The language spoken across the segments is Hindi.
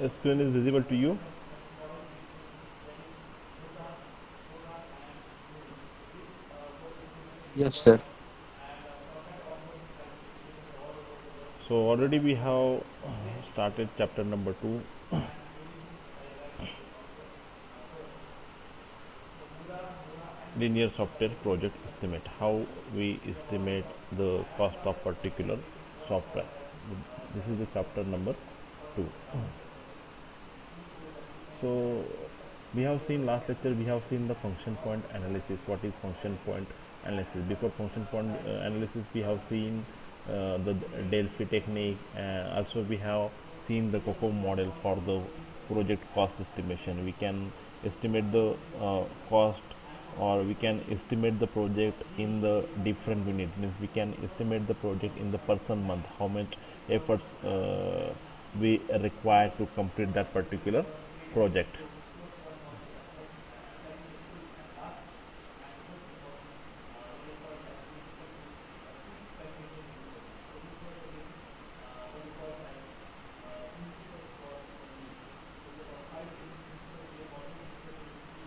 screen is visible to you? Yes, sir. So already we have started chapter number 2, linear software project estimate, how we estimate the cost of particular software. This is the chapter number 2. So we have seen last lecture, we have seen the function point analysis. What is function point analysis? Before function point analysis, we have seen the Delphi technique. Also we have seen the COCO model for the project cost estimation. We can estimate the cost, or we can estimate the project in the different unit. Means we can estimate the project in the person month, how much efforts we require to complete that particular project.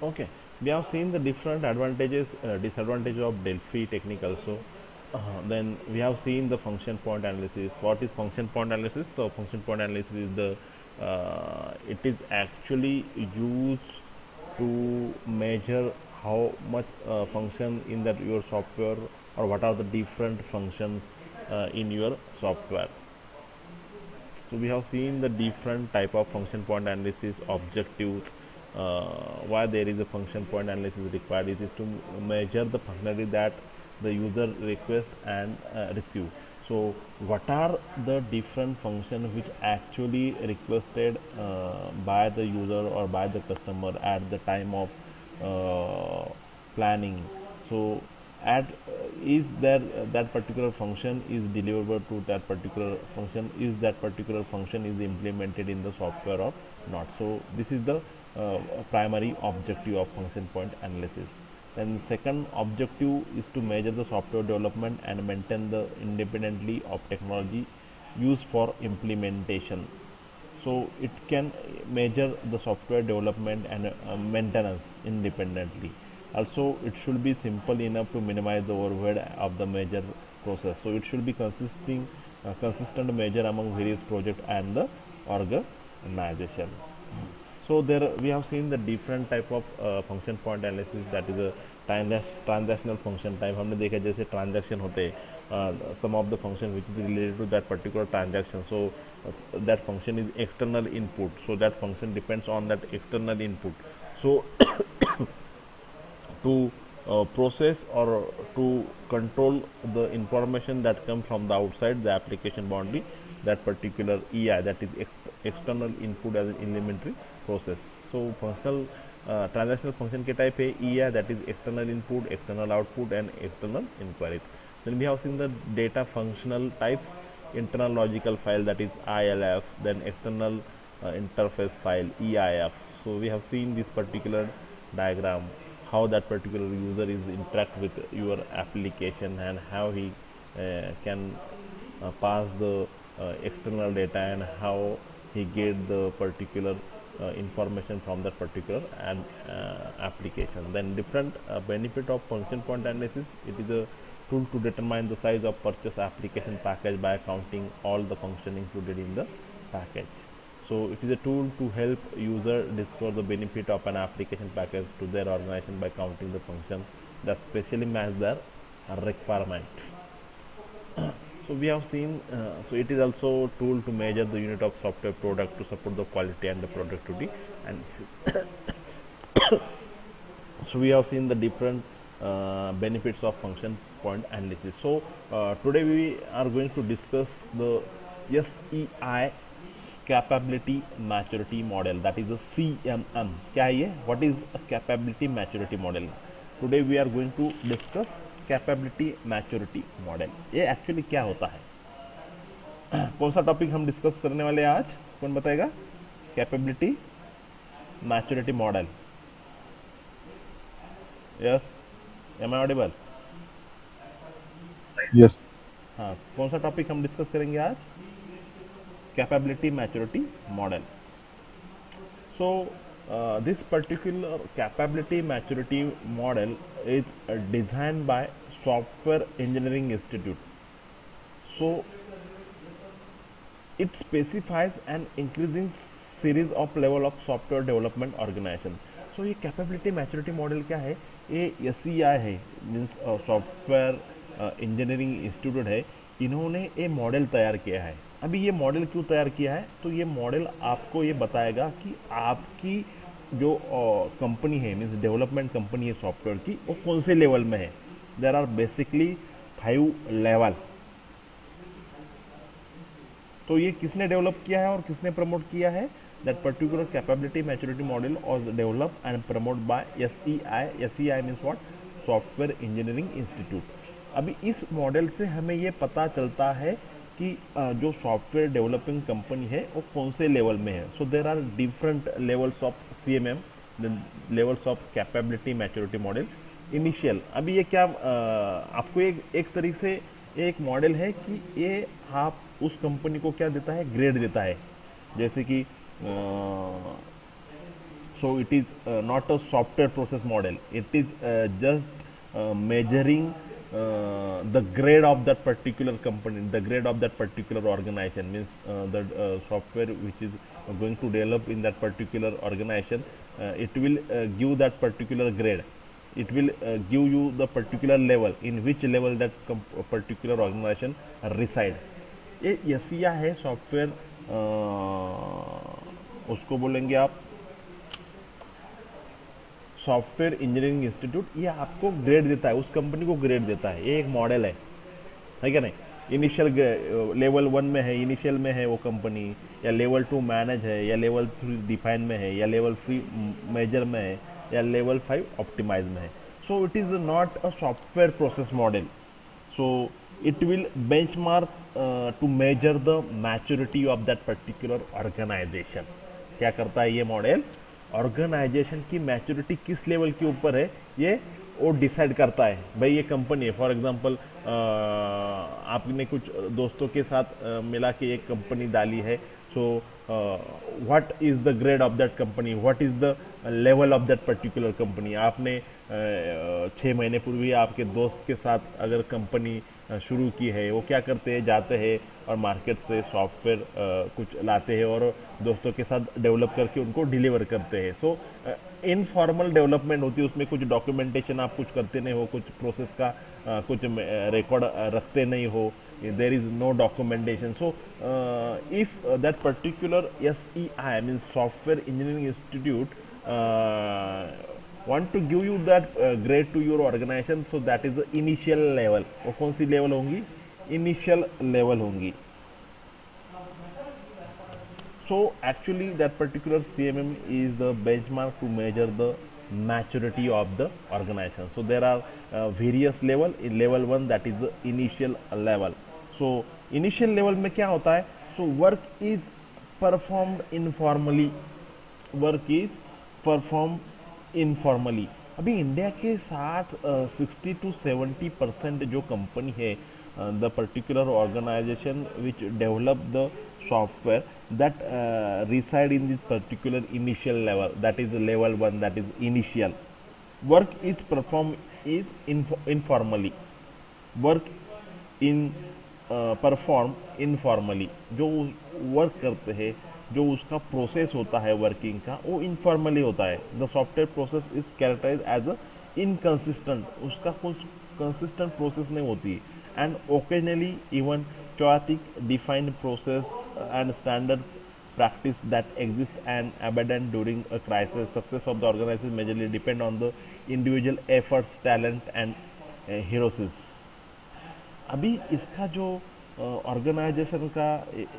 Okay, we have seen the different advantages, disadvantages of Delphi technique also. Then we have seen the function point analysis. What is function point analysis? So function point analysis is the it is actually used to measure how much function in that your software, or what are the different functions in your software. So we have seen the different type of function point analysis objectives. Why there is a function point analysis required, it is to measure the functionality that the user requests and receive. So what are the different functions which actually requested by the user or by the customer at the time of planning. So at is there that particular function is deliverable to that particular function, is that particular function is implemented in the software or not. So this is the primary objective of function point analysis. Then second objective is to measure the software development and maintain the independently of technology used for implementation. So it can measure the software development and maintenance independently. Also it should be simple enough to minimize the overhead of the measure process. So it should be consistent measure among various project and the organization. So there we have seen the different type of function point analysis, that is a transactional function type. हमने देखा जैसे transaction होते हैं, some of the function which is related to that particular transaction. So that function is external input. So that function depends on that external input. So to process or to control the information that comes from the outside the application boundary, that particular EI, that is external input as an elementary process. So functional transactional function के type है EI, that is external input, external output and external inquiries. Then we have seen the data functional types: internal logical file, that is ILF, then external interface file EIF. So we have seen this particular diagram, how that particular user is interact with your application and how he can pass the external data and how he get the particular information from that particular application. Then different benefit of function point analysis: it is a tool to determine the size of purchase application package by counting all the function included in the package. So it is a tool to help user discover the benefit of an application package to their organization by counting the functions that specially match their requirement. So we have seen, so it is also a tool to measure the unit of software product to support the quality and the productivity. And so we have seen the different benefits of function point analysis. So today we are going to discuss the SEI capability maturity model, that is a CMM. क्या है ये? What is a capability maturity model? Today we are going to discuss capability maturity model. ये एक्चुअली क्या होता है? कौन सा टॉपिक हम डिस्कस करने वाले हैं आज? कौन बताएगा? Capability maturity model. Yes, am I audible? Yes. हाँ, कौन सा टॉपिक हम डिस्कस करेंगे आज? Capability maturity model. So this particular capability maturity model is designed by Software Engineering Institute. So it specifies an increasing series of level of software development organization. So ये कैपेबिलिटी मैच्योरिटी मॉडल क्या है? ये एस है, मीन्स सॉफ्टवेयर इंजीनियरिंग इंस्टीट्यूट है, इन्होंने ये मॉडल तैयार किया है. अभी ये मॉडल क्यों तैयार किया है? तो ये मॉडल आपको ये बताएगा कि आपकी जो कंपनी है, मीन्स डेवलपमेंट कंपनी है सॉफ्टवेयर की, वो कौन से लेवल में है. There are basically 5 level. तो ये किसने डेवलप किया है और किसने प्रमोट किया है? That particular capability maturity model was develop and promote by SEI means what? Software engineering institute. अभी इस मॉडल से हमें ये पता चलता है कि जो सॉफ्टवेयर डेवलपिंग कंपनी है वो कौन से लेवल में है. So there are different levels of CMM, levels of capability maturity model. Initial, अभी ये क्या आपको एक तरीके से एक मॉडल है कि ये आप उस कंपनी को क्या देता है? ग्रेड देता है. जैसे कि so it is not a software process model, it is just measuring the grade of that particular company, the grade of that particular organization, means the software which is going to develop in that particular organization, it will give that particular grade. It will give you the particular level, in which level that particular organization reside. ये यसिया है सॉफ्टवेयर, उसको बोलेंगे आप सॉफ्टवेयर इंजीनियरिंग इंस्टीट्यूट. ये आपको ग्रेड देता है, उस कंपनी को ग्रेड देता है. ये एक मॉडल है क्या नहीं? इनिशियल लेवल 1 में है, इनिशियल में है वो कंपनी, या लेवल 2 मैनेज है, या लेवल 3 डिफाइन में है, या लेवल 3 मेजर में है, या लेवल 5 ऑप्टिमाइज में है. So it is not a software process model. So it will benchmark to measure the maturity of that particular organization. क्या करता है ये मॉडल? ऑर्गेनाइजेशन की मैच्योरिटी किस लेवल के ऊपर है ये वो डिसाइड करता है. भाई ये कंपनी है, फॉर एग्जांपल आपने कुछ दोस्तों के साथ मिला के एक कंपनी डाली है. So what is the grade of that company, what is the level of that particular company. आपने 6 महीने पूर्व ही आपके दोस्त के साथ अगर कंपनी शुरू की है, वो क्या करते हैं? जाते हैं और मार्केट से सॉफ्टवेयर कुछ लाते हैं और दोस्तों के साथ डेवलप करके उनको डिलीवर करते हैं. सो इनफॉर्मल डेवलपमेंट होती है, उसमें कुछ डॉक्यूमेंटेशन आप कुछ करते नहीं हो, कुछ प्रोसेस का कुछ रिकॉर्ड रखते नहीं हो, there is no documentation. So if that particular SEI means Software Engineering Institute want to give you that grade to your organization, so that is the initial level. वो कौन सी लेवल होंगी? इनिशियल लेवल होंगी. So actually that particular CMM is the benchmark to measure the maturity of the organization. So there are various level. In level 1 that is the initial level. So initial level में क्या होता है? So work is performed informally. Work is performed informally. अभी इंडिया के 60 to 70% जो कंपनी है, the particular organisation which develop the software that reside in this particular initial level, that is level 1, that is initial. Work is performed is informally. Work in perform informally. जो वर्क करते हैं, जो उसका प्रोसेस होता है वर्किंग का, वो इनफॉर्मली होता है. The software process is characterise as a inconsistent. उसका कुछ कंसिस्टेंट प्रोसेस नहीं होती. And occasionally even chaotic defined process and standard practice that exist and abandon during a crisis. Success of the organization majorly depend on the individual efforts, talent and heroism. अभी इसका जो ऑर्गेनाइजेशन का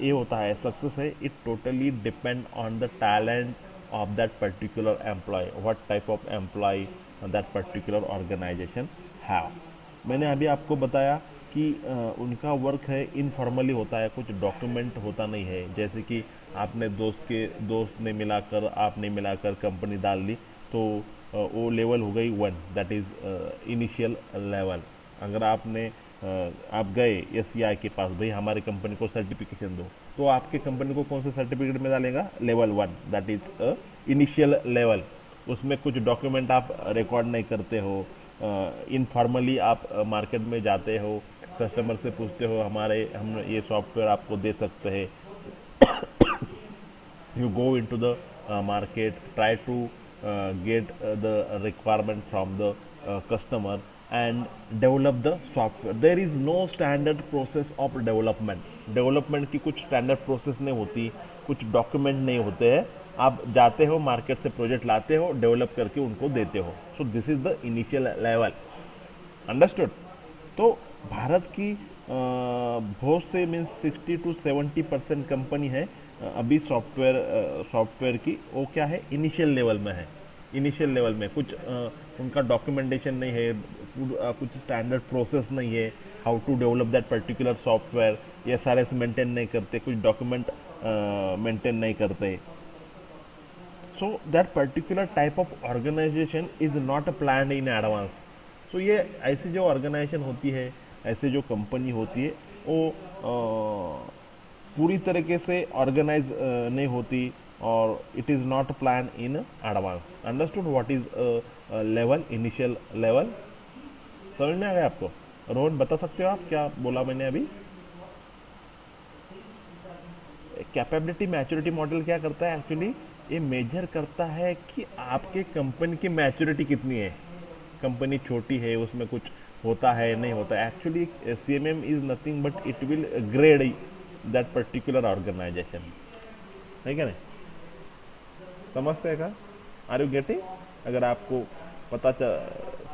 ये होता है, सक्सेस है, it totally depend on the talent of that particular employ, what type of employ that particular organisation have. मैंने अभी आपको बताया कि उनका वर्क है इनफॉर्मली होता है, कुछ डॉक्यूमेंट होता नहीं है. जैसे कि आपने दोस्त ने मिलाकर, आपने मिलाकर कंपनी डाल दी, तो वो लेवल हो गई 1, दैट इज़ इनिशियल लेवल. अगर आपने आप गए एससीआई के पास, भाई हमारी कंपनी को सर्टिफिकेशन दो, तो आपके कंपनी को कौन से सर्टिफिकेट में डालेगा? Level 1, that is initial level. उसमें कुछ डॉक्यूमेंट आप रिकॉर्ड नहीं करते हो, इनफॉर्मली आप मार्केट में जाते हो, कस्टमर से पूछते हो हमारे हम ये सॉफ्टवेयर आपको दे सकते हैं। You go into the market, try to get the requirement from the customer and develop the software. There is no standard process of development की कुछ स्टैंडर्ड प्रोसेस नहीं होती, कुछ डॉक्यूमेंट नहीं होते हैं। आप जाते हो मार्केट से प्रोजेक्ट लाते हो, डेवलप करके उनको देते हो। सो this is the initial level, understood. तो भारत की बहुत से मीन्स 60 to 70% कंपनी है अभी सॉफ्टवेयर की, वो क्या है, इनिशियल लेवल में है। इनिशियल लेवल में कुछ उनका डॉक्यूमेंटेशन नहीं है, कुछ स्टैंडर्ड प्रोसेस नहीं है, how to develop that particular software, ये सारे मेंटेन नहीं करते, कुछ डॉक्यूमेंट मेंटेन नहीं करते। So that particular type of organisation is not planned in advance. तो ये ऐसी जो ऑर्गेनाइजेशन होती है, ऐसे जो कंपनी होती है, वो पूरी तरीके से ऑर्गेनाइज नहीं होती, और it is not plan in advance. Understood what is level, initial level? समझ में आ गया आपको? रोहन बता सकते हो आप क्या बोला मैंने अभी? कैपेबिलिटी मैच्योरिटी मॉडल क्या करता है एक्चुअली? ये मेजर करता है कि आपके कंपनी की मैच्योरिटी कितनी है। कंपनी छोटी है, उसमें कुछ होता है नहीं होता। Actually CMM is nothing but it will grade that particular organisation, है क्या नहीं? समझते हैं क्या? Are you getting? अगर आपको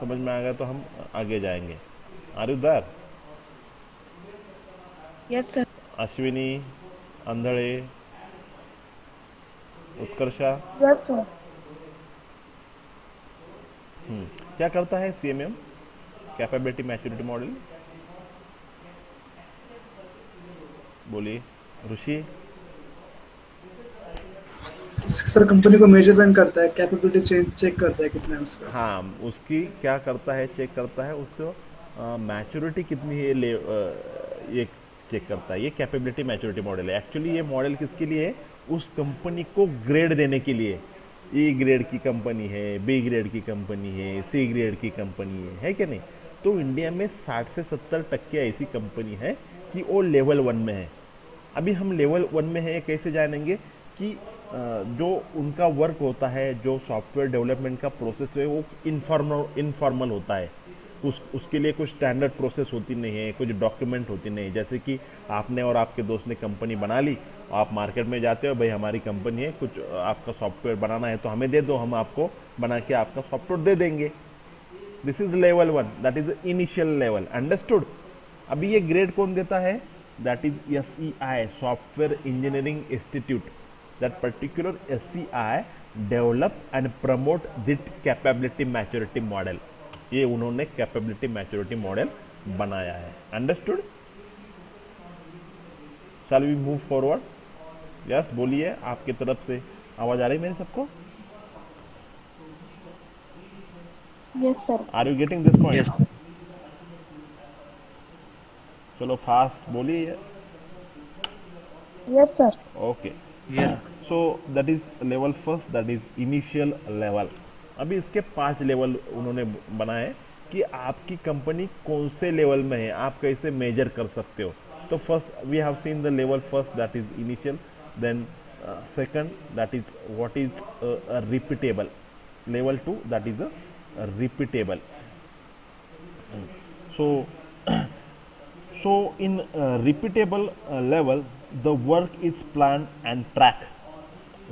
समझ में आ गया तो हम आगे जाएंगे। Are you there? Yes sir. Ashwini, Andhade, Utkarsha, yes sir. क्या करता है सीएमएम, कैपेबिलिटी मैच्योरिटी मॉडल? बोलिए ऋषि। सर कंपनी को मेजरमेंट करता है, कैपेबिलिटी चेक करता है कितना है उसका। हाँ, उसकी क्या करता है, चेक करता है उसको मैच्योरिटी कितनी है, ये चेक करता है। ये कैपेबिलिटी मैच्योरिटी मॉडल है। एक्चुअली ये मॉडल किसके लिए है? उस कंपनी को ग्रेड देने के लिए। ए ग्रेड की कंपनी है, बी ग्रेड की कंपनी है, सी ग्रेड की कंपनी है क्या नहीं? तो इंडिया में 60 से 70% ऐसी कंपनी है कि वो लेवल 1 में है। अभी हम लेवल 1 में है, कैसे जानेंगे कि जो उनका वर्क होता है, जो सॉफ्टवेयर डेवलपमेंट का प्रोसेस है, वो इनफॉर्मल होता है। उसके लिए कुछ स्टैंडर्ड प्रोसेस होती नहीं है, कुछ डॉक्यूमेंट होती नहीं है। जैसे कि आपने और आपके दोस्त ने कंपनी बना ली, आप मार्केट में जाते हो, भाई हमारी कंपनी है, कुछ आपका सॉफ्टवेयर बनाना है तो हमें दे दो, हम आपको बना के आपका सॉफ्टवेयर दे देंगे। This is level 1, that is initial level, understood. अभी ये ग्रेड कौन देता है? That is SEI, software engineering institute. That particular SEI develop and promote the capability maturity model. ये उन्होंने कैपेबिलिटी मैच्योरिटी मॉडल बनाया है, understood. Shall we move forward? Yes, बोलिए, आपकी तरफ से आवाज आ रही है मेरे सबको? Yes sir. Are you getting this point? चलो फास्ट बोलिए। Yes sir. Okay, so that is level first, that is initial level. अभी इसके 5 लेवल उन्होंने बनाए कि आपकी कंपनी कौन से लेवल में है, आप कैसे मेजर कर सकते हो। तो first we have seen the level first, that is initial. Then second, that is what is repeatable. Level 2, that is repeatable. So so in repeatable level, the work is planned and tracked.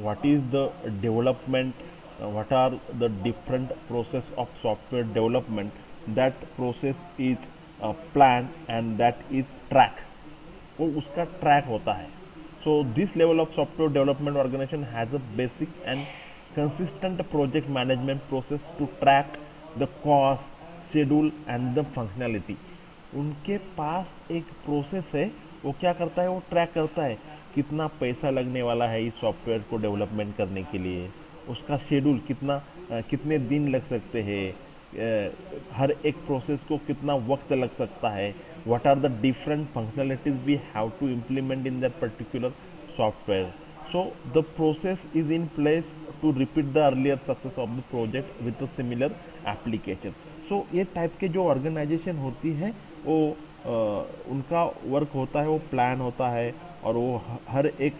What is the development, what are the different process of software development? That process is planned and that is tracked. वो उसका ट्रैक होता है। So this level of software development organization has a basic and consistent project management process to track the cost, schedule and the functionality. उनके पास एक प्रोसेस है, वो क्या करता है, वो ट्रैक करता है कितना पैसा लगने वाला है इस सॉफ्टवेयर को डेवलपमेंट करने के लिए, उसका शेड्यूल कितने दिन लग सकते हैं, हर एक प्रोसेस को कितना वक्त लग सकता है, what are the different functionalities we have to implement in that particular software. So the process is in place to repeat the earlier success of the project with a similar application. So ये टाइप के जो ऑर्गेनाइजेशन होती है वो उनका वर्क होता है, वो प्लान होता है, और वो हर एक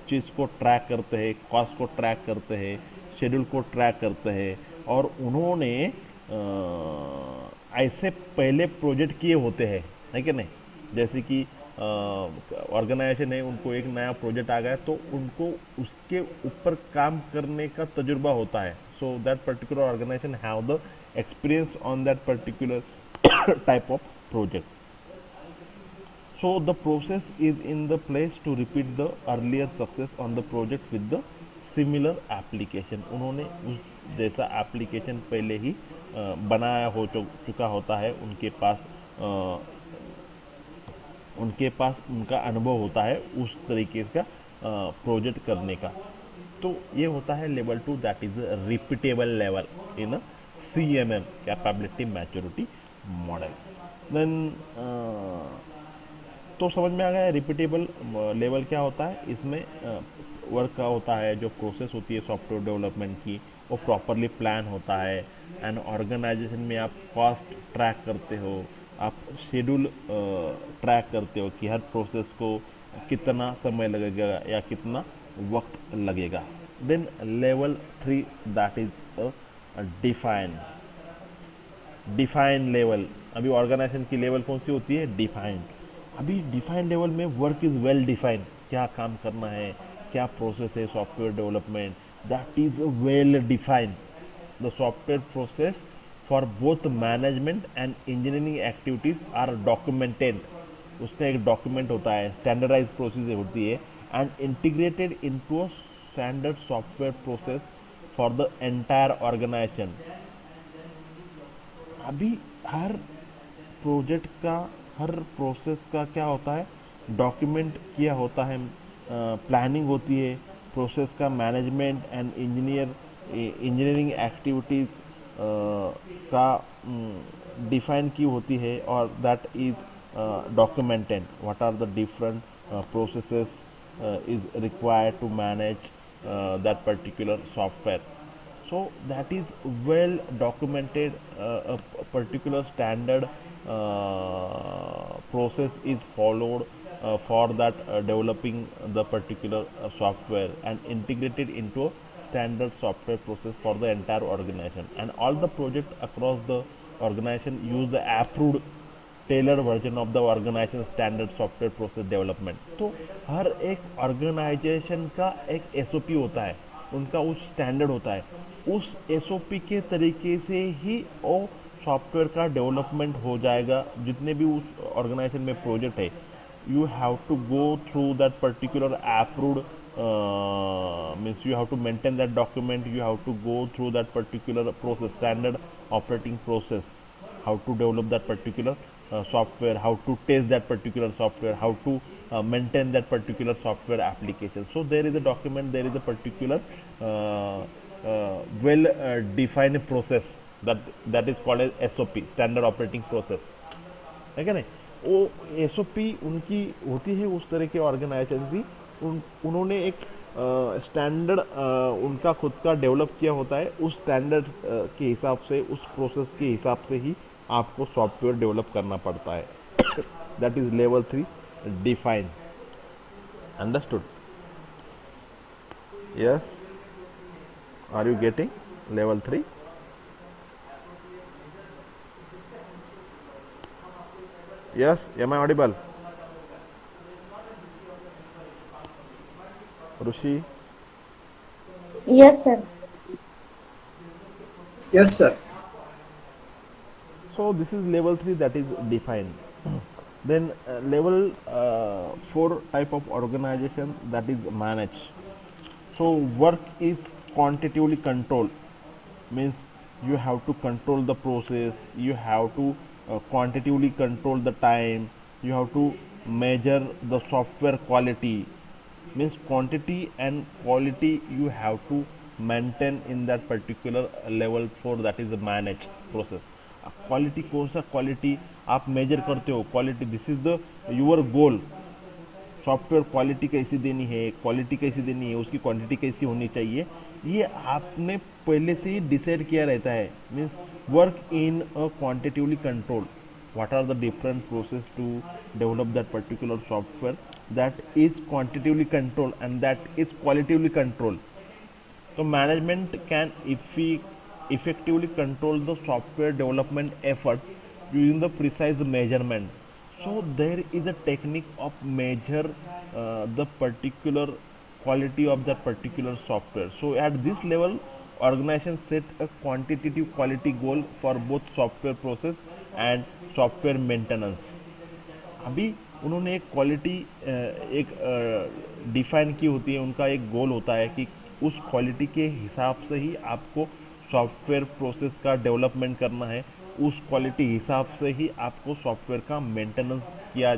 चीज़ को ट्रैक करते हैं, कॉस्ट को ट्रैक करते हैं, शेड्यूल को ट्रैक करते हैं, और उन्होंने ऐसे पहले प्रोजेक्ट किए होते हैं, है कि नहीं? जैसे कि ऑर्गेनाइजेशन है, उनको एक नया प्रोजेक्ट आ गया तो उनको उसके ऊपर काम करने का तजुर्बा होता है. So that particular organisation have the experience on that particular type of project. So the process is in the place to repeat the earlier success on the project with the similar application. उन्होंने उस जैसा एप्लीकेशन पहले ही बनाया हो चुका होता है, उनके पास उनका अनुभव होता है उस तरीके का प्रोजेक्ट करने का. तो ये होता है level 2, that is repeatable level in CMM, capability maturity model. Then तो समझ में आ गया रिपीटेबल लेवल क्या होता है. इसमें वर्क का होता है, जो प्रोसेस होती है सॉफ्टवेयर डेवलपमेंट की, वो प्रॉपरली प्लान होता है. एंड ऑर्गेनाइजेशन में आप कॉस्ट ट्रैक करते हो, आप शेड्यूल ट्रैक करते हो कि हर प्रोसेस को कितना समय लगेगा या कितना वक्त लगेगा. Then level 3, that is define level. अभी ऑर्गेनाइजेशन की लेवल कौन सी होती है? डिफाइंड. अभी डिफाइंड लेवल में वर्क इज वेल डिफाइंड, क्या काम करना है, क्या प्रोसेस है software development, that is well defined. The software process for both management and engineering activities are documented. उसका एक डॉक्यूमेंट होता है, स्टैंडर्डाइज प्रोसेस होती है, and integrated into a standard software process for the entire organisation. अभी हर प्रोजेक्ट का, हर प्रोसेस का क्या होता है? डॉक्यूमेंट किया होता है, प्लानिंग होती है, प्रोसेस का मैनेजमेंट एंड इंजीनियरिंग एक्टिविटीज़ का डिफाइन की होती है, और that is documented. What are the different processes is required to manage that particular software. So that is well documented. A particular standard process is followed for that developing the particular software, and integrated into a standard software process for the entire organization. And all the projects across the organization use the approved tailor version of the organisation standard software process development. तो हर एक ऑर्गेनाइजेशन का एक एसओपी होता है, उनका उस स्टैंडर्ड होता है, उस एसओपी के तरीके से ही वो सॉफ्टवेयर का डेवलपमेंट हो जाएगा. जितने भी उस ऑर्गेनाइजेशन में प्रोजेक्ट है, you have to go through that particular approved means you have to maintain that document, you have to go through that particular process, standard operating process, how to develop that particular software, how to test that particular software, how to maintain that particular software application. So there is a document, there is a particular well defined process that is called as SOP, standard operating process, है क्या नहीं? वो SOP उनकी होती है उस तरह के ऑर्गेनाइजेशन की. उन्होंने एक स्टैंडर्ड उनका खुद का डेवलप किया होता है. उस स्टैंडर्ड के हिसाब से, उस प्रोसेस के हिसाब से ही आपको सॉफ्टवेयर डेवलप करना पड़ता है. That is level 3, define. Understood? Yes, are you getting level 3? Yes, am I audible? Rushi? Yes, sir. Yes, sir. So this is level 3, that is defined. Then level 4 type of organization, that is managed. So work is quantitatively controlled, means you have to control the process, you have to quantitatively control the time, you have to measure the software quality, means quantity and quality you have to maintain in that particular level 4, that is the manage process. Quality कौन सा क्वालिटी आप मेजर करते हो, quality this is the your goal. Software quality कैसी देनी है, क्वालिटी कैसी देनी है, उसकी क्वांटिटी कैसी होनी चाहिए, ये आपने पहले से ही डिसाइड किया रहता है। Means work in a quantitatively control, what are the different process to develop that particular software that is quantitatively controlled and that is qualitatively controlled. So management can effectively control the software development efforts using the precise measurement. So there is a technique of measure the particular quality of that particular software. So at this level, organization set a quantitative quality goal for both software process and software maintenance. अभी उन्होंने एक क्वालिटी एक डिफाइन की होती है, उनका एक गोल होता है कि उस क्वालिटी के हिसाब से ही आपको सॉफ्टवेयर प्रोसेस का डेवलपमेंट करना है, उस क्वालिटी हिसाब से ही आपको सॉफ्टवेयर का मेंटेनेंस किया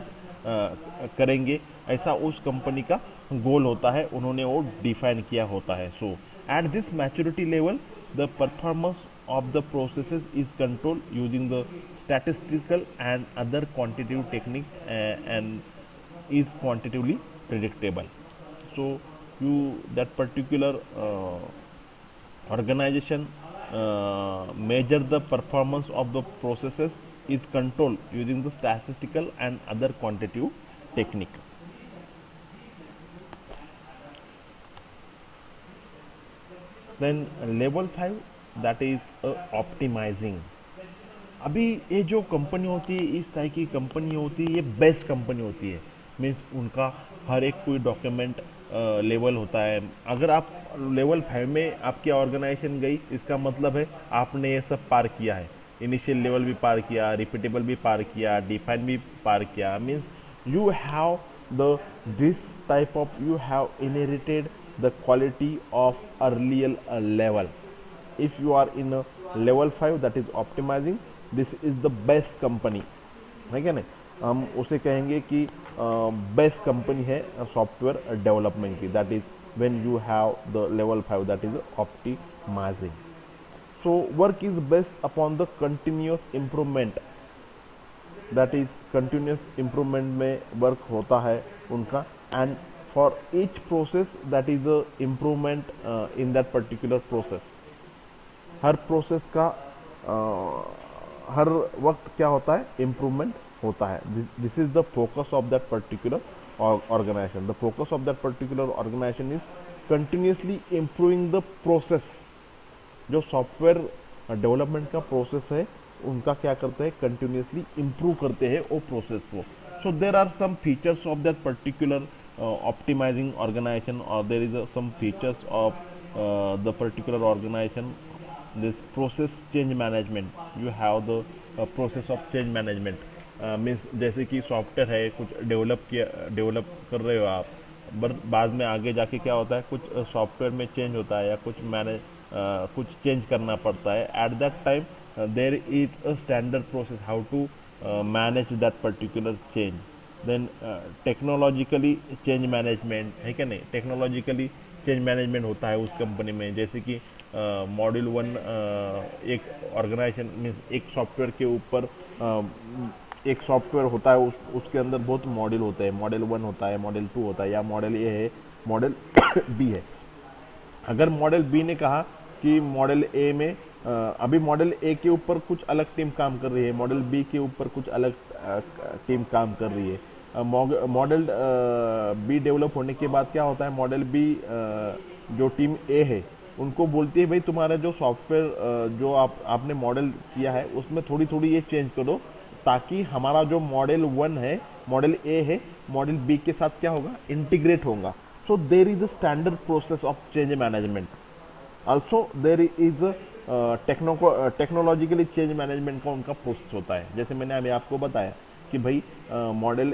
करेंगे, ऐसा उस कंपनी का गोल होता है, उन्होंने वो डिफाइन किया होता है। So at this maturity level the performance of the processes is controlled using the statistical and other quantitative techniques and is quantitatively predictable. So you that particular organization measure the performance of the processes is controlled using the statistical and other quantitative technique. Then level 5, that is optimizing. अभी ये जो कंपनी होती है, इस तरह की कंपनी होती है, ये बेस्ट कंपनी होती है। मीन्स उनका हर एक कोई डॉक्यूमेंट लेवल होता है। अगर आप लेवल 5 में आपकी ऑर्गेनाइजेशन गई, इसका मतलब है आपने ये सब पार किया है। इनिशियल लेवल भी पार किया, रिपीटेबल भी पार किया, डिफाइन भी पार किया। Means you have the this type of, you have inherited the quality of earlier level. If you are in a level 5, that is optimizing, this is the best company, है क्या नहीं? हम उसे कहेंगे कि बेस्ट कंपनी है सॉफ्टवेयर डेवलपमेंट की, that is when you have the level 5, that is optimizing. So work is based upon the continuous improvement, that is continuous improvement में वर्क होता है उनका, and for each process that is a improvement in that particular process. हर प्रोसेस का हर वक्त क्या होता है, इम्प्रूवमेंट होता है. This is the focus of that particular organization. The focus of that particular organization is continuously improving the process. जो सॉफ्टवेयर डेवलपमेंट का प्रोसेस है, उनका क्या करते हैं, कंटिन्यूसली इम्प्रूव करते हैं वो प्रोसेस को. So there are some features of that particular optimizing organization, और there is some features of the particular organization. This process change management, you have the process of change management. Means जैसे कि सॉफ्टवेयर है, कुछ डेवलप कर रहे हो आप, बट बाद में आगे जाके क्या होता है, कुछ सॉफ्टवेयर में चेंज होता है या कुछ चेंज करना पड़ता है. At that time there is a standard process how to manage that particular change. Then technologically change management, है क्या नहीं? टेक्नोलॉजिकली चेंज मैनेजमेंट होता है उस कंपनी में. जैसे कि मॉड्यूल 1 एक ऑर्गेनाइजेशन मीन्स एक सॉफ्टवेयर के ऊपर एक सॉफ्टवेयर होता है, उसके अंदर बहुत मॉड्यूल होते हैं. मॉडल 1 होता है, मॉडल 2 होता है, या मॉडल ए है, मॉडल बी है. अगर मॉडल बी ने कहा कि मॉडल ए में अभी मॉडल ए के ऊपर कुछ अलग टीम काम कर रही है, मॉडल बी के ऊपर कुछ अलग टीम काम कर रही है. मॉडल बी डेवलप होने के बाद क्या होता है, मॉडल बी जो टीम ए है उनको बोलती है, भाई तुम्हारा जो सॉफ्टवेयर जो आपने मॉडल किया है उसमें थोड़ी थोड़ी ये चेंज करो, ताकि हमारा जो मॉडल 1 है, मॉडल ए है, मॉडल बी के साथ क्या होगा, इंटीग्रेट होगा. So there is a standard process of change management. Also there is technologically change management का उनका प्रोसेस होता है. जैसे मैंने अभी आपको बताया कि भाई मॉडल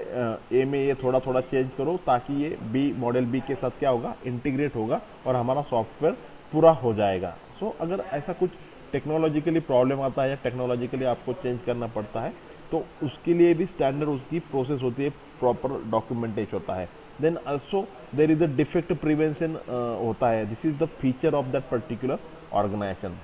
ए में ये थोड़ा थोड़ा चेंज करो, ताकि ये बी मॉडल बी के साथ क्या होगा, इंटीग्रेट होगा और हमारा सॉफ्टवेयर पूरा हो जाएगा. सो अगर ऐसा कुछ टेक्नोलॉजिकली प्रॉब्लम आता है या टेक्नोलॉजिकली आपको चेंज करना पड़ता है, तो उसके लिए भी स्टैंडर्ड उसकी प्रोसेस होती है, प्रॉपर डॉक्यूमेंटेशन होता है. Then also there is a defect prevention होता है. This is the feature of that particular organization.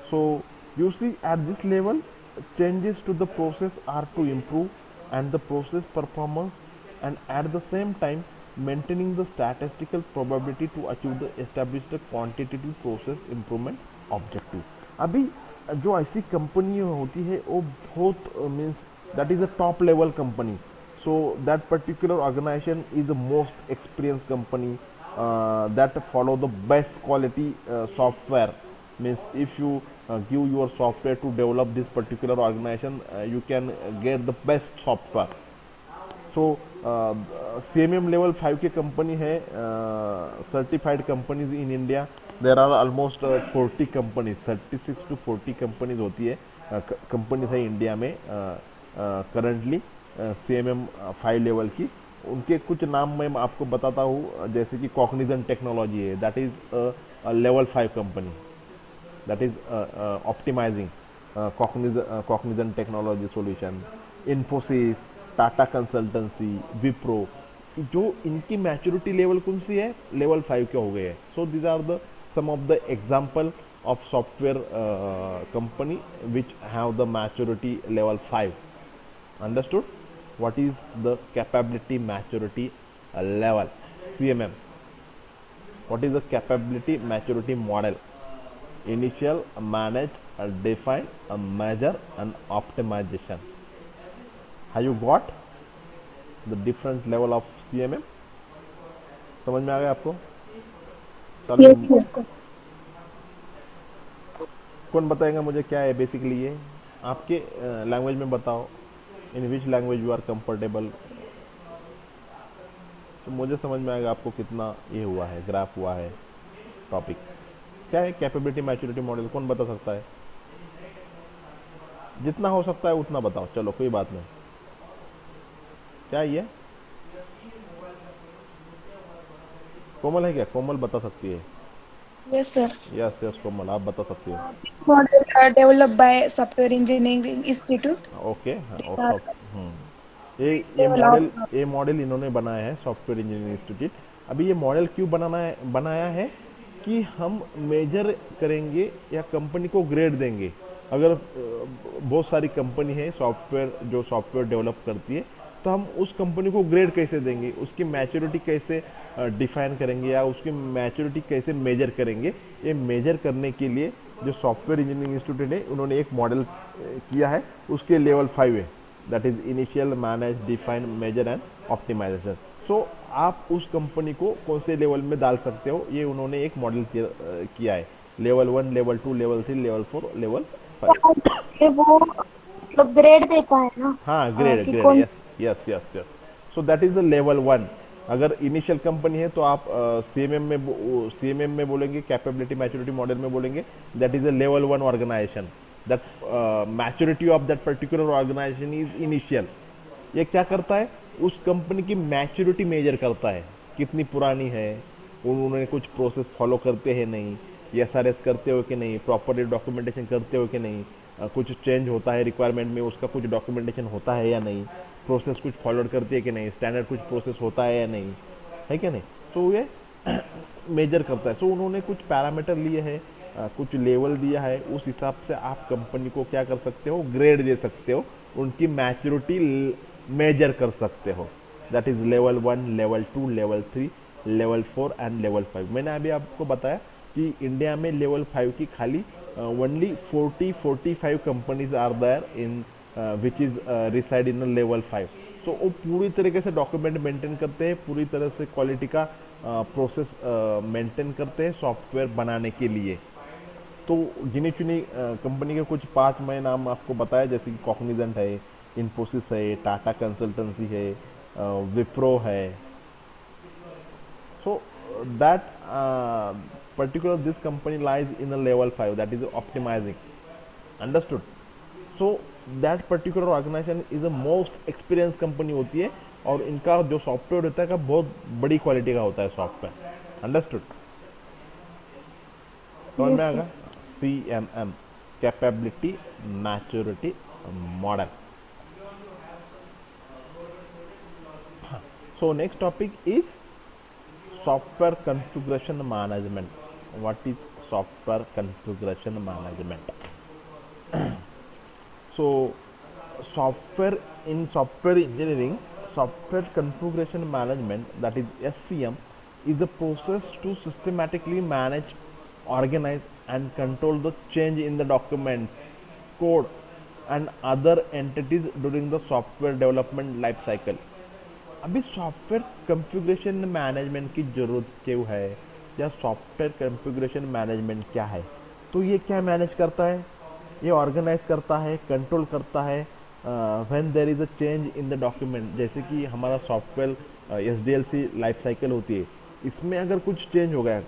So you see at this level, changes to the process are to improve and the process performance, and at the same time maintaining the statistical probability to achieve the established quantitative process improvement objective. अभी जो ऐसी कंपनी होती है वो बहुत means that is a top level company, so that particular organization is the most experienced company that follow the best quality software. Means if you give your software to develop this particular organization, you can get the best software. So CMM level 5 की कंपनी है, certified companies in India there are almost 40 companies, 36 to 40 companies होती है, कंपनीज है इंडिया में करंटली CMM 5 लेवल की. उनके कुछ नाम मैं आपको बताता हूँ, जैसे कि कॉग्निजेंट टेक्नोलॉजी है, that is level 5 company, that is optimizing cognizant technology solution. Infosys, Tata consultancy, Wipro, जो इनकी मैच्योरिटी लेवल कौन सी है, लेवल 5 के हो गए हैं. So these are the some of the example of software company which have the maturity level 5. Understood what is the capability maturity level, CMM? What is the capability maturity model? Initial, manage, define, measure and optimization. Have you got the different level of CMM? समझ में आ गया आपको? चलो, Yes, yes, sir. कौन बताएगा मुझे क्या है बेसिकली ये? आपके लैंग्वेज में बताओ, in which language you are comfortable, तो मुझे समझ में आएगा आपको कितना ये हुआ है, ग्राफ हुआ है. टॉपिक क्या है? Capability maturity model. कौन बता सकता है? जितना हो सकता है उतना बताओ, चलो कोई बात नहीं. क्या ये कोमल है क्या? कोमल बता सकती है. Yes, sir. यस यस कोमल, आप बता सकती हो. This model developed by Software Engineering Institute. Okay. Sir, ये level मॉडल, of ये मॉडल इन्होंने बनाया है सॉफ्टवेयर इंजीनियरिंग इंस्टीट्यूट. अभी ये मॉडल क्यों बनाया है कि हम मेजर करेंगे या कंपनी को ग्रेड देंगे. अगर बहुत सारी कंपनी है सॉफ्टवेयर जो सॉफ्टवेयर डेवलप करती है, तो हम उस कंपनी को ग्रेड कैसे देंगे, उसकी मैच्योरिटी कैसे डिफाइन करेंगे या उसकी मैच्योरिटी कैसे मेजर करेंगे. ये मेजर करने के लिए जो सॉफ्टवेयर इंजीनियरिंग इंस्टीट्यूट है उन्होंने एक मॉडल किया है, उसके लेवल 5 है, that is initial, manage, define, measure and optimization. So आप उस कंपनी को कौन से लेवल में डाल सकते हो, ये उन्होंने एक मॉडल किया है. Level 1, level 2, level 3, level 4, level 5. वो मतलब ग्रेड देता है ना. हाँ, ग्रेड कि ग्रेड, कौन yes yes yes yes. So that is the level 1. अगर इनिशियल कंपनी है तो आप CMM में बोलेंगे, कैपेबिलिटी मैच्योरिटी मॉडल में बोलेंगे that is a level 1 organization, that maturity of that particular organization is initial. ये क्या करता है? उस कंपनी की मैच्योरिटी मेजर करता है, कितनी पुरानी है, उन्होंने कुछ प्रोसेस फॉलो करते हैं नहीं, SRS करते हो कि नहीं, प्रॉपरली डॉक्यूमेंटेशन करते हो कि नहीं, कुछ चेंज होता है रिक्वायरमेंट में, उसका कुछ डॉक्यूमेंटेशन होता है या नहीं, प्रोसेस कुछ फॉलोड करती है कि नहीं, स्टैंडर्ड कुछ प्रोसेस होता है या नहीं, है क्या नहीं. तो ये मेजर करता है. सो उन्होंने कुछ पैरामीटर लिए हैं, कुछ लेवल दिया है, उस हिसाब से आप कंपनी को क्या कर सकते हो, ग्रेड दे सकते हो, उनकी मैच्योरिटी मेजर कर सकते हो. That is level 1, level 2, level 3, level 4 and level 5. मैंने अभी आपको बताया कि इंडिया में लेवल 5 की खाली only 40-45 companies are there in which is reside in level 5. सो वो पूरी तरीके से डॉक्यूमेंट मेंटेन करते हैं, पूरी तरह से क्वालिटी का प्रोसेस मेंटेन करते हैं सॉफ्टवेयर बनाने के लिए. तो गिनी चुनी कंपनी के कुछ 5 मैं नाम आपको बताया, जैसे कि कॉग्निजेंट है, इन्फोसिस है, टाटा कंसल्टेंसी है, विप्रो है. So that particular this company lies in a level 5, that is optimizing. Understood? So that particular organization is a most experienced company होती है, और इनका जो सॉफ्टवेयर होता है का बहुत बड़ी क्वालिटी का होता है सॉफ्टवेयर. अंडरस्टूड? समझ में Yes, आ sir. गया? CMM, capability maturity model. So next topic is software configuration management. What is software configuration management. So software in software engineering, software configuration management, that is SCM, is a process to systematically manage, organize and control the change in the documents, code and other entities during the software development life cycle. अभी सॉफ्टवेयर कॉन्फ़िगरेशन मैनेजमेंट की ज़रूरत क्यों है, या सॉफ्टवेयर कॉन्फ़िगरेशन मैनेजमेंट क्या है? तो ये क्या मैनेज करता है? ये ऑर्गेनाइज करता है, कंट्रोल करता है when there is a change in the document. जैसे कि हमारा सॉफ्टवेयर SDLC लाइफ साइकिल होती है, इसमें अगर कुछ चेंज हो गया,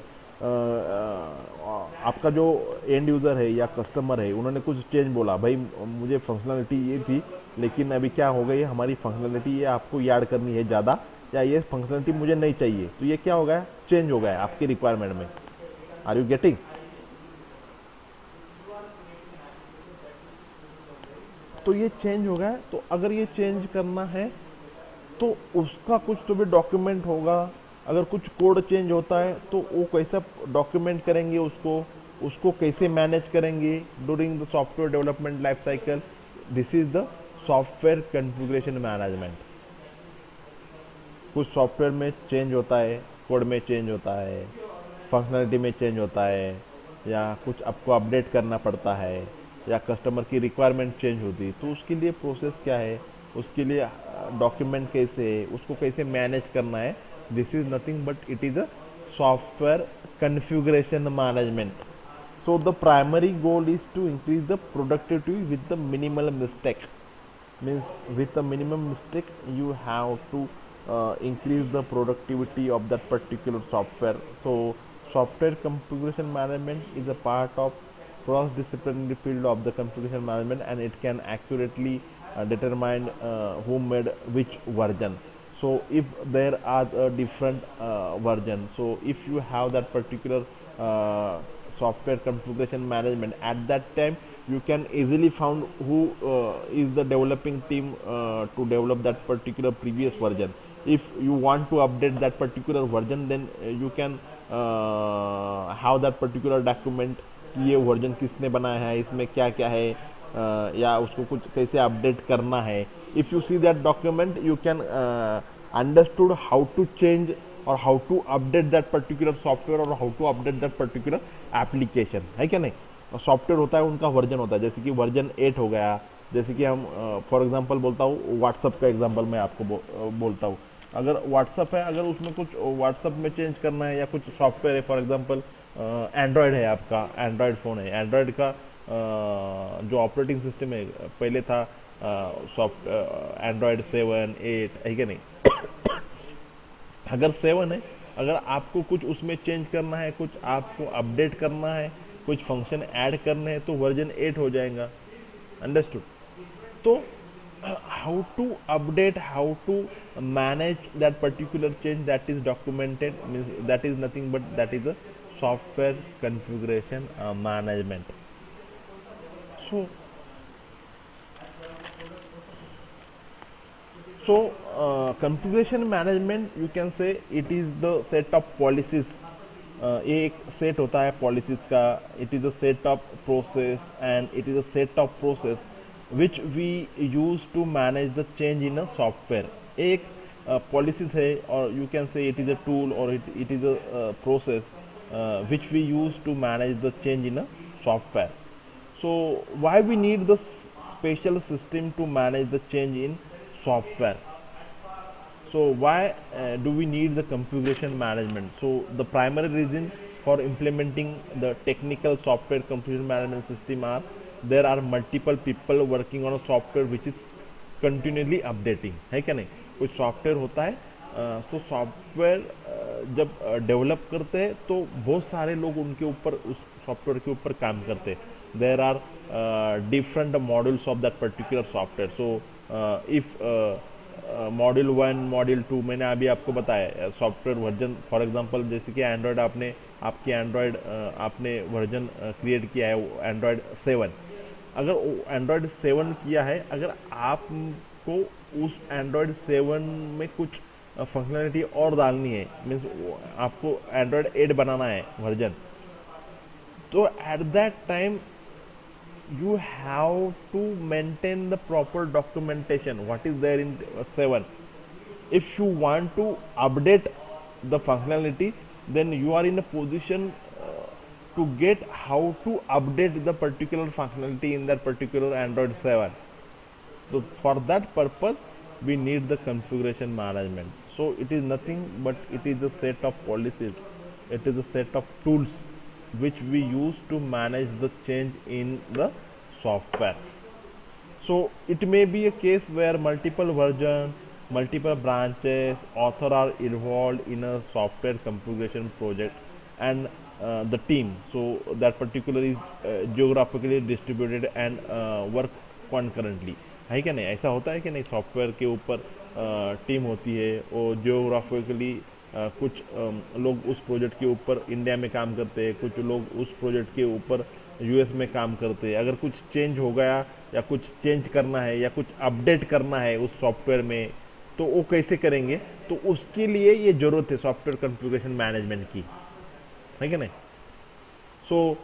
आपका जो एंड यूज़र है या कस्टमर है, उन्होंने कुछ चेंज बोला, भाई मुझे फंक्शनलिटी ये थी लेकिन अभी क्या हो गई है, हमारी फंक्शनलिटी ये आपको याद करनी है ज़्यादा, या ये फंक्शनलिटी मुझे नहीं चाहिए, तो ये क्या हो गया, चेंज हो गया है आपकी रिक्वायरमेंट में. Are you getting? तो ये चेंज हो गया है, तो अगर ये चेंज करना है तो उसका कुछ तो भी डॉक्यूमेंट होगा. अगर कुछ कोड चेंज होता है तो वो कैसा डॉक्यूमेंट करेंगे, उसको कैसे मैनेज करेंगे during the software development life cycle. This is the software configuration management. कुछ सॉफ्टवेयर में चेंज होता है, कोड में चेंज होता है, फंक्शनलिटी में चेंज होता है, या कुछ आपको अपडेट करना पड़ता है, या कस्टमर की रिक्वायरमेंट चेंज होती है, तो उसके लिए प्रोसेस क्या है, उसके लिए डॉक्यूमेंट कैसे है, उसको कैसे मैनेज करना है. This is nothing but it is a software configuration management. So the primary goal is to increase the productivity with the minimal mistake. Means with the minimum mistake you have to increase the productivity of that particular software. So software configuration management is a part of cross-disciplinary field of the configuration management, and it can accurately determine who made which version. So if there are different version, so if you have that particular software configuration management, at that time you can easily found who is the developing team to develop that particular previous version. If you want to update that particular version, then you can have that particular document कि ये वर्जन किसने बनाया है, इसमें क्या क्या है, या उसको कुछ कैसे अपडेट करना है. If you see that document you can understood how to change और how to update that particular software और how to update that particular application. है क्या नहीं? सॉफ्टवेयर होता है, उनका वर्जन होता है. जैसे कि वर्जन 8 हो गया, जैसे कि हम फॉर एग्जांपल बोलता हूँ, व्हाट्सअप का एग्जांपल मैं आपको बोलता हूँ. अगर व्हाट्सअप है, अगर उसमें कुछ व्हाट्सअप में चेंज करना है, या कुछ सॉफ्टवेयर है, फॉर एग्जांपल एंड्रॉयड है, आपका एंड्रॉयड फ़ोन है, एंड्रॉयड का जो ऑपरेटिंग सिस्टम है पहले था सॉफ्ट एंड्रॉयड 7, 8 है कि नहीं. अगर 7 है, अगर आपको कुछ उसमें चेंज करना है, कुछ आपको अपडेट करना है, कुछ फंक्शन ऐड करने हैं, तो वर्जन 8 हो जाएगा. अंडरस्टूड? तो how to update, how to manage that particular change, that is documented, means that is nothing but that is a software configuration management. So configuration management, you can say it is the set of policies. ये एक सेट होता है पॉलिसीज का. It is a set of process, and it is a set of process which we use to manage the change in a software. एक policies है, और you can say it is a tool, or it is a process which we use to manage the change in a software. So why we need the special system to manage the change in software? So why do we need the configuration management? So the primary reason for implementing the technical software configuration management system are there are multiple people working on a software which is continually updating. है क्या नहीं? कुछ सॉफ्टवेयर होता है, तो सॉफ्टवेयर जब डेवलप करते हैं तो बहुत सारे लोग उनके ऊपर, उस सॉफ्टवेयर के ऊपर काम करते हैं. There are different modules of that particular software. So if module 1, module 2, मैंने अभी आपको बताया सॉफ्टवेयर वर्जन, फॉर एग्जांपल जैसे कि एंड्रॉयड, आपकी एंड्रॉयड आपने वर्जन क्रिएट किया है एंड्रॉयड 7. अगर एंड्रॉयड 7 किया है, अगर आपको उस एंड्रॉयड 7 में कुछ फंक्शनलिटी और डालनी है, मीन्स आपको एंड्रॉयड 8 बनाना है version, So at that time you have to maintain the proper documentation what is there in 7. If you want to update the functionality, then you are in a position to get how to update the particular functionality in that particular Android 7. So for that purpose we need the configuration management. So it is nothing but it is a set of policies, it is a set of tools which we use to manage the change in the software. So it may be a case where multiple versions, multiple branches, author are involved in a software configuration project, and the team. So that particular is geographically distributed and work concurrently. है क्या नहीं? ऐसा होता है कि नहीं? सॉफ्टवेयर के ऊपर टीम होती है और जियोग्राफिकली कुछ लोग उस प्रोजेक्ट के ऊपर इंडिया में काम करते हैं, कुछ लोग उस प्रोजेक्ट के ऊपर यूएस में काम करते हैं. अगर कुछ चेंज हो गया या कुछ चेंज करना है या कुछ अपडेट करना है उस सॉफ्टवेयर में, तो वो कैसे करेंगे? तो उसके लिए ये जरूरत है सॉफ्टवेयर कॉन्फ़िगरेशन मैनेजमेंट की, है कि नहीं? So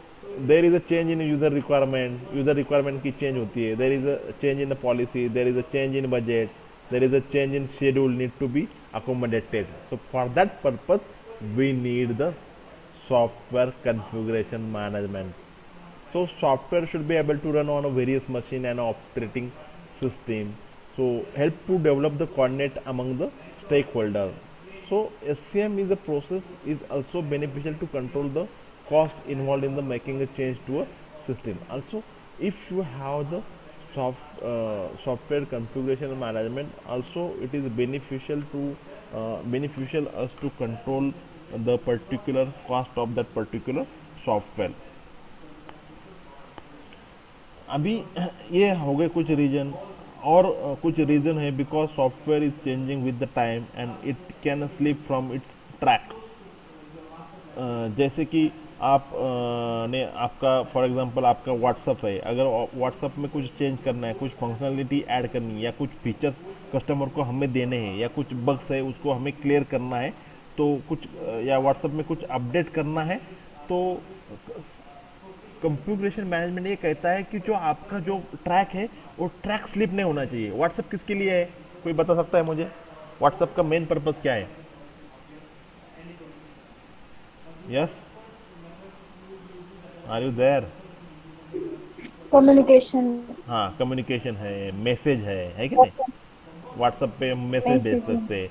there is a change in user requirement की चेंज होती है, there is a change in the policy, there is a change in budget, there is a change in schedule need to be accommodated. So for that purpose we need the software configuration management. So software should be able to run on a various machine and operating system, so help to develop the coordinate among the stakeholder. So SCM is a process is also beneficial to control the cost involved in the making a change to a system. Also if you have the software configuration management, also it is beneficial us to control the particular cost of that particular software. अभी ये हो गए कुछ रीजन, और कुछ रीजन है because software is changing with the time and it can slip from its track. जैसे कि आप ने आपका फॉर एग्जांपल आपका व्हाट्सअप है, अगर व्हाट्सअप में कुछ चेंज करना है, कुछ फंक्शनलिटी ऐड करनी है या कुछ फीचर्स कस्टमर को हमें देने हैं या कुछ बग्स है उसको हमें क्लियर करना है, तो कुछ या व्हाट्सअप में कुछ अपडेट करना है, तो कॉन्फ़िगरेशन मैनेजमेंट ये कहता है कि जो आपका जो ट्रैक है वो ट्रैक स्लिप नहीं होना चाहिए. व्हाट्सअप किसके लिए है? कोई बता सकता है मुझे? व्हाट्सअप का मेन पर्पस क्या है? Yes, are you there? Communication. हाँ, कम्युनिकेशन है, मैसेज है कि नहीं? व्हाट्सएप पे हम मैसेज भेज मैसेज. सकते हैं.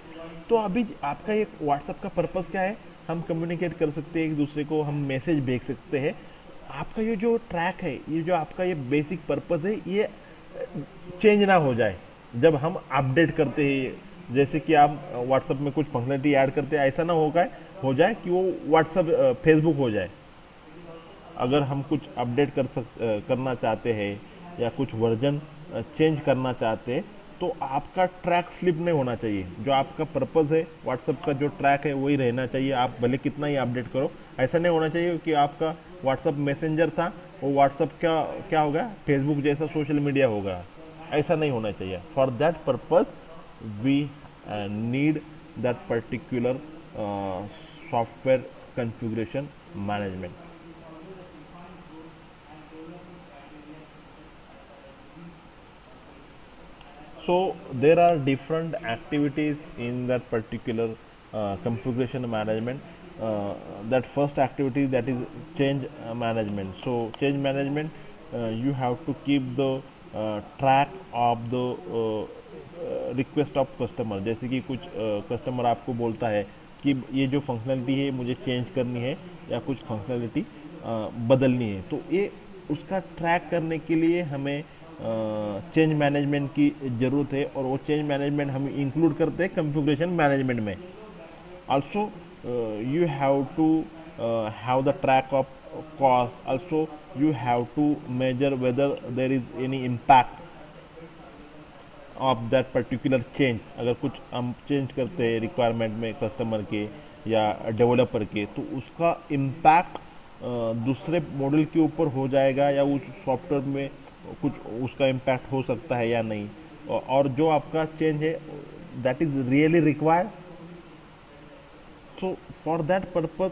तो अभी आपका ये व्हाट्सएप का पर्पस क्या है? हम कम्युनिकेट कर सकते हैं एक दूसरे को, हम मैसेज भेज सकते हैं. आपका ये जो ट्रैक है, ये जो आपका ये बेसिक पर्पस है, ये चेंज ना हो जाए जब हम अपडेट करते हैं. जैसे कि आप व्हाट्सएप में कुछ फंक्शनलिटी ऐड करते हैं, ऐसा ना हो जाए कि वो व्हाट्सएप फेसबुक हो जाए. अगर हम कुछ अपडेट करना चाहते हैं या कुछ वर्जन चेंज करना चाहते हैं, तो आपका ट्रैक स्लिप नहीं होना चाहिए. जो आपका पर्पस है व्हाट्सएप का जो ट्रैक है वही रहना चाहिए. आप भले कितना ही अपडेट करो, ऐसा नहीं होना चाहिए कि आपका व्हाट्सएप मैसेंजर था वो व्हाट्सएप क्या होगा, फेसबुक जैसा सोशल मीडिया होगा. ऐसा नहीं होना चाहिए. For that purpose we need that particular software configuration management. So there are different activities in that particular configuration management. That first activity, that is change management. So change management, you have to keep the track of the request of customer. जैसे कि कुछ कस्टमर आपको बोलता है कि ये जो फंक्शनलिटी है मुझे चेंज करनी है या कुछ फंक्शनलिटी बदलनी है, तो ये उसका ट्रैक करने के लिए हमें चेंज मैनेजमेंट की ज़रूरत है. और वो चेंज मैनेजमेंट हम इंक्लूड करते हैं कॉन्फ़िगरेशन मैनेजमेंट में. Also you have to have the track of cost. Also you have to measure whether there is any impact of that particular change. अगर कुछ हम चेंज करते हैं रिक्वायरमेंट में कस्टमर के या डेवलपर के, तो उसका इम्पैक्ट दूसरे मॉडल के ऊपर हो जाएगा या उस सॉफ्टवेयर में कुछ उसका इम्पैक्ट हो सकता है या नहीं, और जो आपका चेंज है that is really required. So for that purpose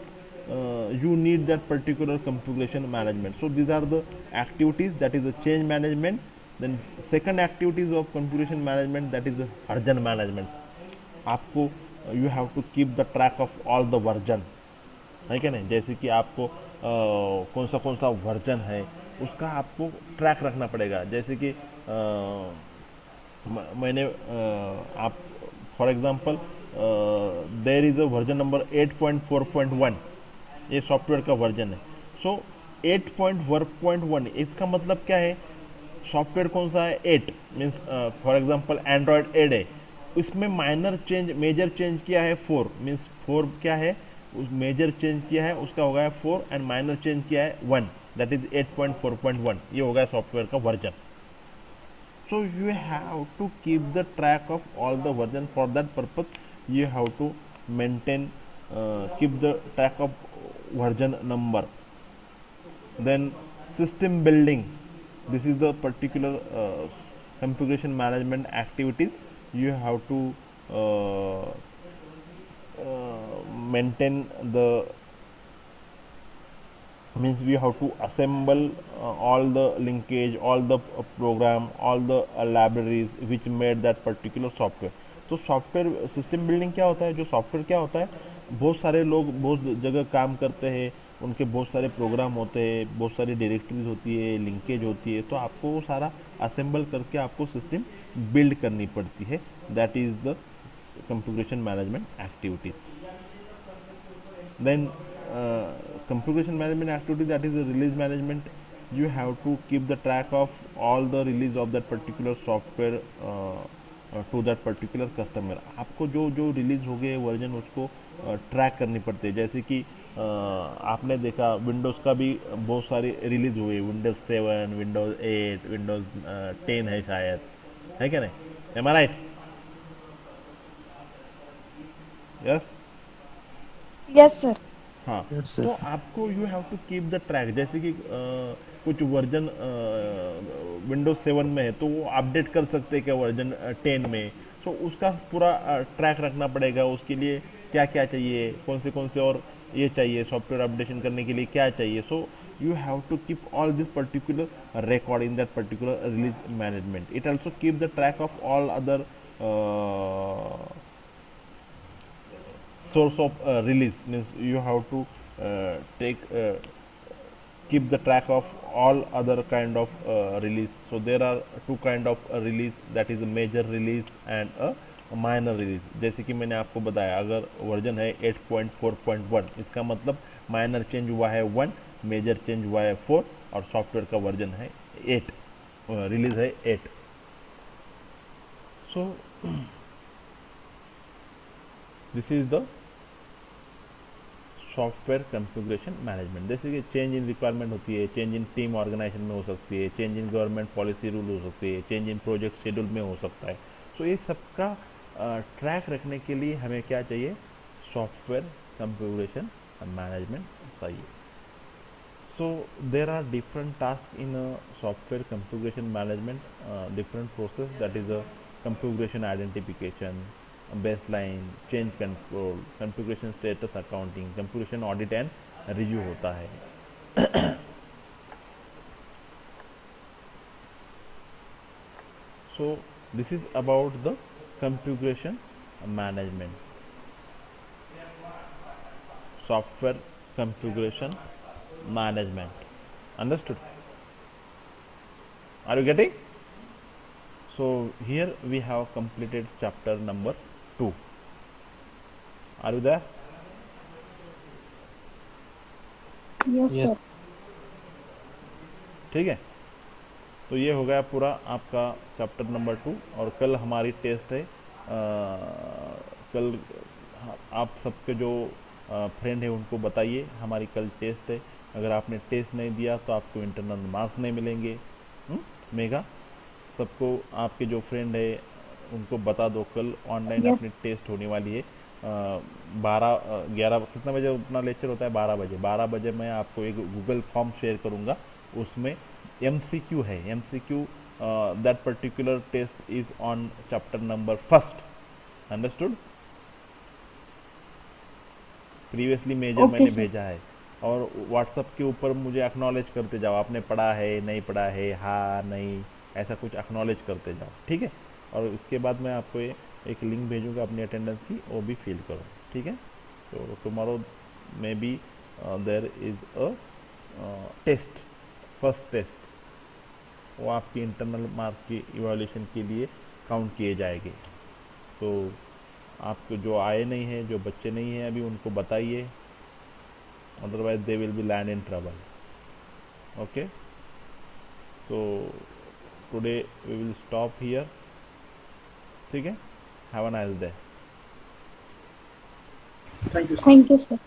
you need that particular configuration management. So these are the activities, that is the change management. Then second activities of configuration management, that is version management. आपको you have to keep the track of all the version, है क्या नहीं, जैसे कि आपको कौन सा वर्जन है उसका आपको ट्रैक रखना पड़ेगा। जैसे कि मैंने आप for example there is a version number 8.4.1, ये सॉफ्टवेयर का वर्जन है। सो 8.1.1 इसका मतलब क्या है, सॉफ्टवेयर कौन सा है, 8 मीन्स फॉर एग्जांपल एंड्रॉयड 8 है, इसमें माइनर चेंज मेजर चेंज किया है 4 मीन्स 4 क्या है, उस मेजर चेंज किया है उसका होगा 4 एंड माइनर चेंज किया है 1, दैट इज 8.4.1, ये होगा सॉफ्टवेयर का version. So you have to keep the track of all the version. For that purpose you have to maintain keep the track of version number. Then system building, this is the particular configuration management activities. You have to maintain the, means we have to assemble all the linkage, all the program, all the libraries which made that particular software. तो सॉफ्टवेयर सिस्टम बिल्डिंग क्या होता है, जो सॉफ्टवेयर क्या होता है, बहुत सारे लोग बहुत जगह काम करते हैं, उनके बहुत सारे प्रोग्राम होते हैं, बहुत सारी डायरेक्टरीज होती है, लिंकेज होती है, तो आपको वो सारा असेंबल करके आपको सिस्टम बिल्ड करनी पड़ती है। That is the configuration management activities. Then configuration management activity, that is the release management. You have to keep the track of all the release of that particular software to that particular customer. आपको जो जो रिलीज हो गए वर्जन उसको ट्रैक करनी पड़ती है। जैसे कि आपने देखा विंडोज़ का भी बहुत सारे रिलीज हुए, विंडोज़ 7, विंडोज़ 8, विंडोज़ 10 है शायद, है क्या नहीं, am I right? Yes. Yes, sir. हाँ, Yes, sir. तो आपको you have to keep the track. जैसे कि कुछ वर्जन विंडोज 7 में है तो वो अपडेट कर सकते हैं क्या वर्जन 10 में, तो उसका पूरा ट्रैक रखना पड़ेगा। उसके लिए क्या क्या चाहिए, कौन से और ये चाहिए सॉफ्टवेयर अपडेशन करने के लिए क्या चाहिए। So you have to keep all this particular record in that particular release management. It also keep the track of all other source of release, means you have to keep the track of all other kind of release. So there are two kind of release, that is a major release and a minor release. जैसे कि मैंने आपको बताया, अगर वर्जन है 8.4.1, इसका मतलब माइनर चेंज हुआ है 1, मेजर चेंज हुआ है 4 और सॉफ्टवेयर का वर्जन है 8, रिलीज है 8। सो this is the software configuration management. जैसे कि चेंज इन रिक्वायरमेंट होती है, चेंज इन टीम ऑर्गेनाइजेशन में हो सकती है, change in government policy rule हो सकती है, चेंज इन प्रोजेक्ट शेड्यूल में हो सकता है। सो ये सबका ट्रैक रखने के लिए हमें क्या चाहिए, सॉफ्टवेयर कॉन्फ़िगरेशन मैनेजमेंट चाहिए। So there are different task in software configuration management, different process, that is a configuration identification, baseline, change control, configuration status accounting, configuration audit and review होता है। So this is about the configuration management, software configuration management. Understood? Are you getting? So here we have completed chapter number 2. Are you there? Yes, Yes. sir. ठीक है, तो ये हो गया पूरा आपका चैप्टर नंबर 2। और कल हमारी टेस्ट है। कल आप सबके जो फ्रेंड है उनको बताइए हमारी कल टेस्ट है। अगर आपने टेस्ट नहीं दिया तो आपको इंटरनल मार्क्स नहीं मिलेंगे। मेगा सबको, आपके जो फ्रेंड है उनको बता दो कल ऑनलाइन Yes. अपनी टेस्ट होने वाली है। 11 कितना बजे अपना लेक्चर होता है, 12 बजे। 12 बजे मैं आपको एक गूगल फॉर्म शेयर करूंगा, उसमें MCQ है। MCQ that particular test is on chapter number 1। Understood? Previously measure Okay, मैंने sir. भेजा है, और व्हाट्सअप के ऊपर मुझे एक्नॉलेज करते जाओ, आपने पढ़ा है नहीं पढ़ा है, हाँ नहीं, ऐसा कुछ एक्नॉलेज करते जाओ, ठीक है। और उसके बाद मैं आपको एक लिंक भेजूंगा अपनी अटेंडेंस की, वो भी फिल करो, ठीक है। तो tomorrow may be there is a test, first test, वो आपकी इंटरनल मार्क की इवैल्यूएशन के लिए काउंट किए जाएंगे। तो आपको जो आए नहीं हैं, जो बच्चे नहीं हैं अभी, उनको बताइए, otherwise they will be land in trouble. Okay, तो today we will stop here, ठीक है। Have a nice day. Thank you sir. Thank you, sir.